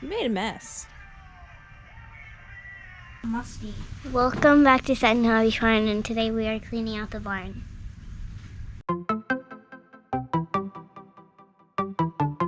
You made a mess. Musty. Welcome back to Sutton Hobby Farm, and today we are cleaning out the barn.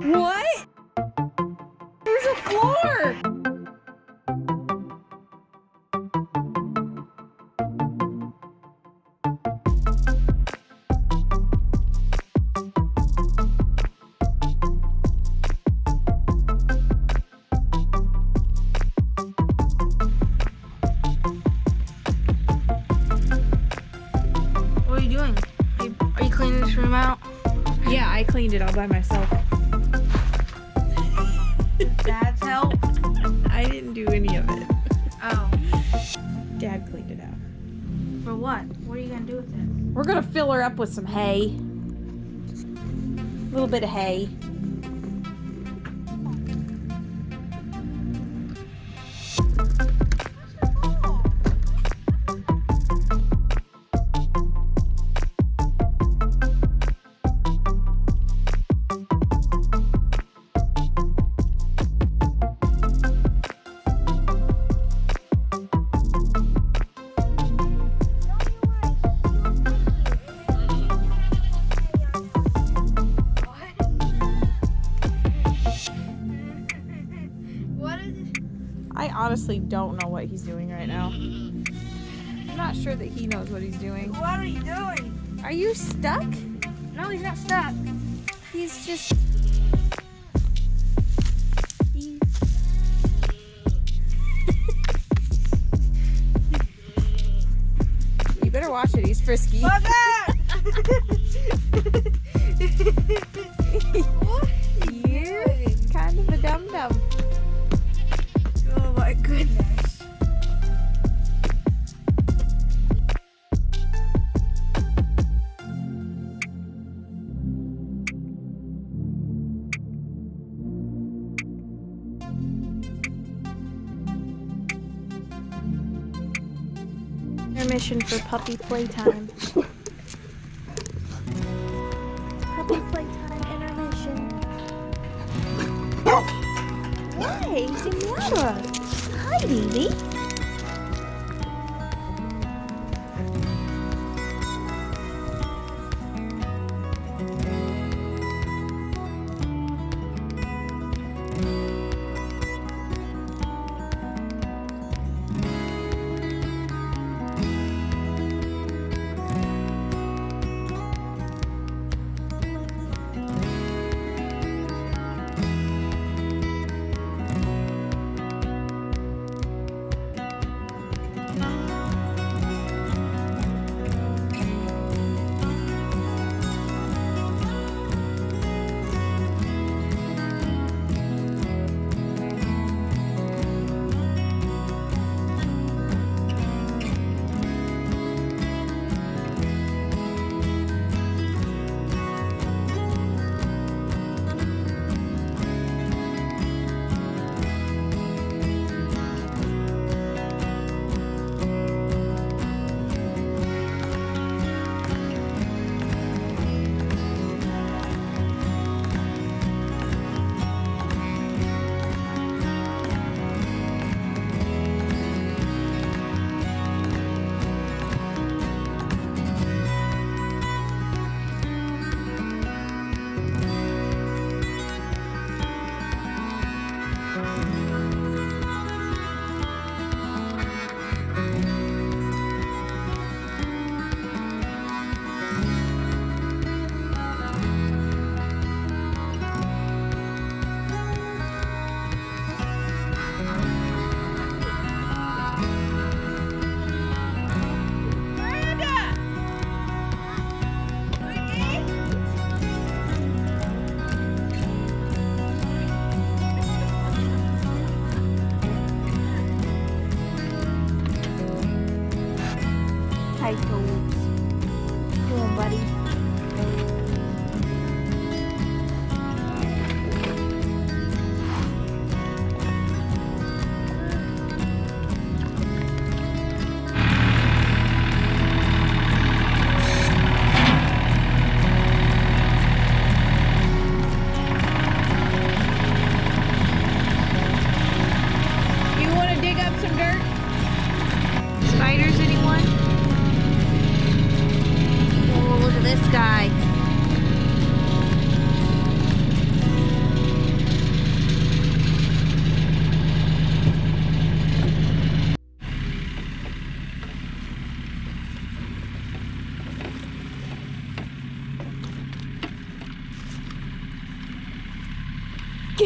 What? There's a floor! What are you doing? Are you cleaning this room out? Yeah, I cleaned it all by myself. Dad's help? I didn't do any of it. Oh. Dad cleaned it out. For what? What are you gonna do with it? We're gonna fill her up with some hay. A little bit of hay. I honestly don't know what he's doing right now. I'm not sure that he knows what he's doing. What are you doing? Are you stuck? No, he's not stuck. He's just... You better watch it, he's frisky. Fuck that! You're kind of a dum-dum. Oh my goodness. Intermission for puppy playtime. Puppy playtime intermission. Hey, Miranda. Hi, baby.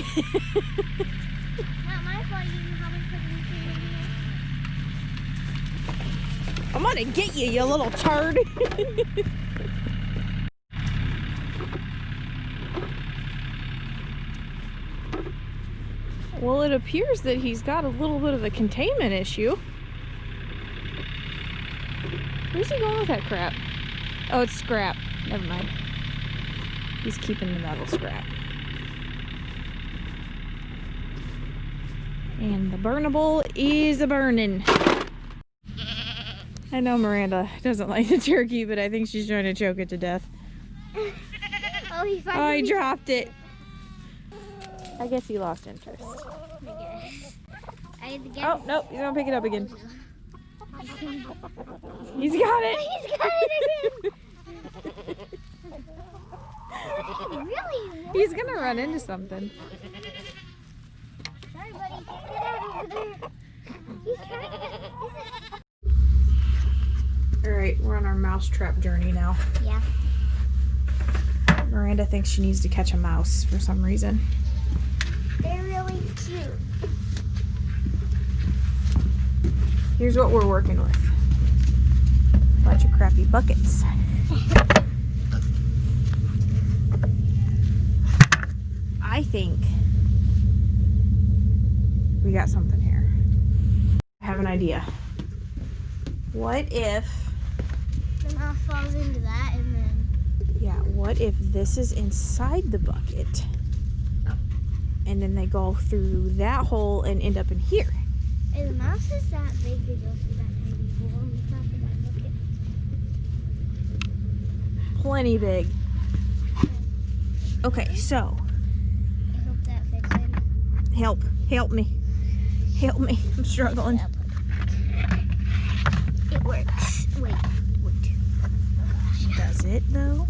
Not my fault you didn't have me put anything in here. I'm gonna get you, you little turd. Well, it appears that he's got a little bit of a containment issue. Where's he going with that crap? Oh, it's scrap. Never mind. He's keeping the metal scrap. And the burnable is a burning. I know Miranda doesn't like the turkey, but I think she's trying to choke it to death. Oh, he dropped it. I guess he lost interest. I guess. Oh, nope, he's gonna pick it up again. He's got it! He's got it again! Really? He's gonna run into something. Sorry, buddy. Get out over there. He's trying to... Alright, we're on our mousetrap journey now. Yeah. Miranda thinks she needs to catch a mouse for some reason. They're really cute. Here's what we're working with. Bunch of crappy buckets. I think we got something here. I have an idea. What if... The mouse falls into that and then... Yeah, what if this is inside the bucket? And then they go through that hole and end up in here. Hey, the mouse is that big to go through that tiny hole on the top of that bucket. Plenty big. Okay, so... I hope that fits in. Help me. Help me. I'm struggling. It works. Wait. Does it though?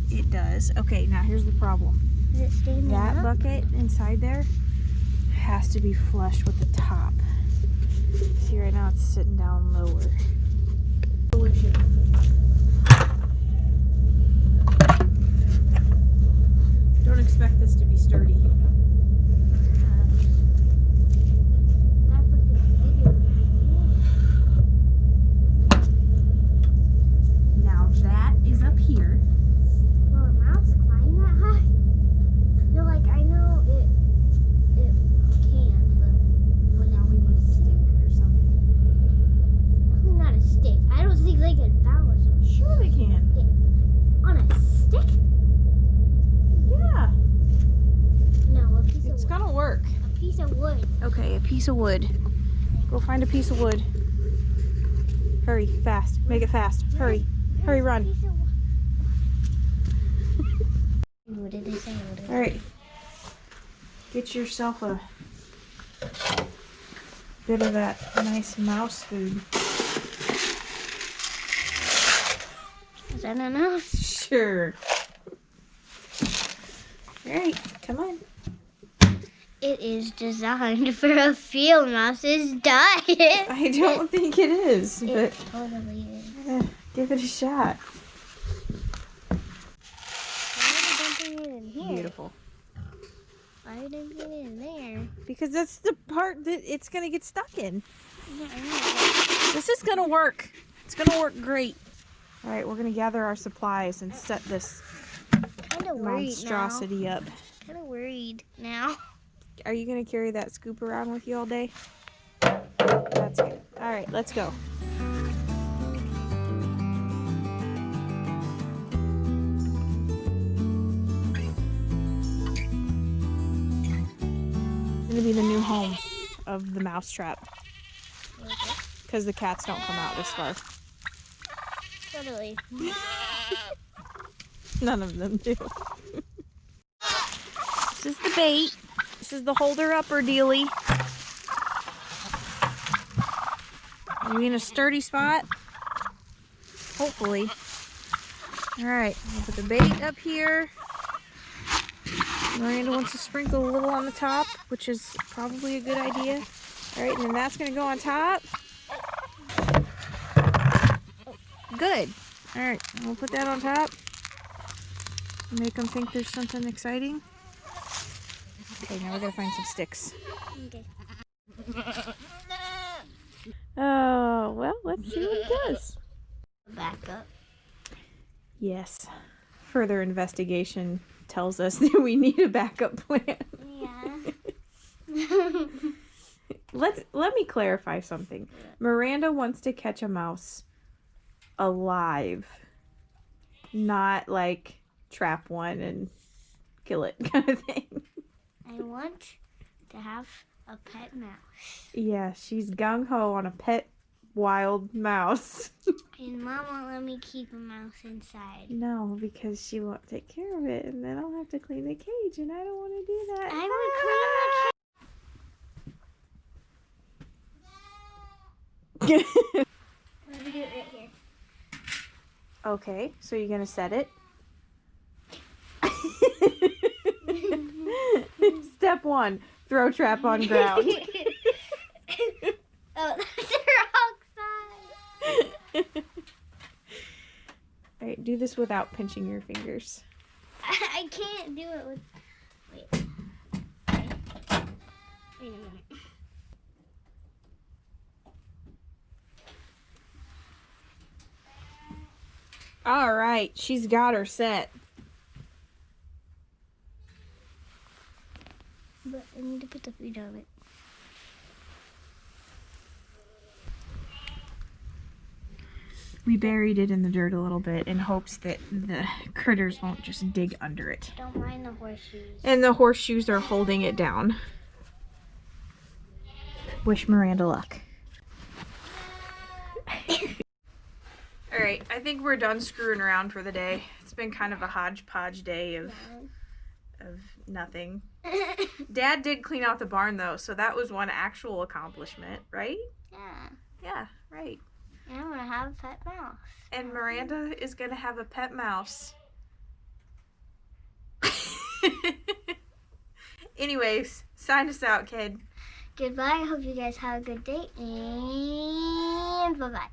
It does. Okay, now here's the problem. Is it staying That up? bucket inside there has to be flush with the top. See, right now it's sitting down lower. Don't expect this to be sturdy. That bucket's bigger than Now that is up here. Will a mouse climb that high? No, like I know it can, but Now we need a stick or something. definitely not a stick. I don't think they can balance on Sure they can. on a stick. Yeah. No, a piece It's of wood. gonna work. A piece of wood. Okay, a piece of wood. Go find a piece of wood. Hurry, fast. Make it fast. Hurry. Hurry, run. Piece of wood. What did they say? All right. Get yourself a bit of that nice mouse food. Is that enough? Sure. All right, come on. It is designed for a field mouse's diet. I don't think it is, but It totally is. give it a shot. Why are they dumping it in here? Beautiful. Why are they dumping it in there? Because that's the part that it's gonna get stuck in. Yeah, I know. This is gonna work. It's gonna work great. All right, we're gonna gather our supplies and set this Kind of worried monstrosity up. now. Kind of worried now. Are you gonna carry that scoop around with you all day? That's good. All right, let's go. It's gonna be the new home of the mousetrap because the cats don't come out this far. Totally. None of them do. This is the bait. This is the holder-upper dealie. Are we in a sturdy spot? Hopefully. Alright, we'll put the bait up here. Miranda wants to sprinkle a little on the top, which is probably a good idea. Alright, and then that's going to go on top. Good. Alright, we'll put that on top. Make them think there's something exciting. Okay, now we gotta find some sticks. Okay. Oh, well, let's see what it does. Back up. Yes. Further investigation tells us that we need a backup plan. Yeah. Let me clarify something. Miranda wants to catch a mouse alive, not like trap one and kill it kind of thing. I want to have a pet mouse. Yeah, she's gung-ho on a pet wild mouse. And Mom won't let me keep a mouse inside. No, because she won't take care of it, and then I'll have to clean the cage, and I don't want to do that. I would clean the cage. Let me do it right here. Okay, so you're gonna set it? Step 1, throw trap on ground. Oh, that's the wrong side. Alright, do this without pinching your fingers. I can't do it with. Wait. Okay. Wait a minute. Alright, she's got her set. But I need to put the feet on it. We buried it in the dirt a little bit in hopes that the critters won't just dig under it. Don't mind the horseshoes. And the horseshoes are holding it down. Wish Miranda luck. Alright, I think we're done screwing around for the day. It's been kind of a hodgepodge day of nothing. Dad did clean out the barn though, so that was one actual accomplishment, right? Yeah. Yeah, right. And I'm gonna have a pet mouse. And Miranda is gonna have a pet mouse. Anyways, sign us out, kid. Goodbye. I hope you guys have a good day. And bye-bye.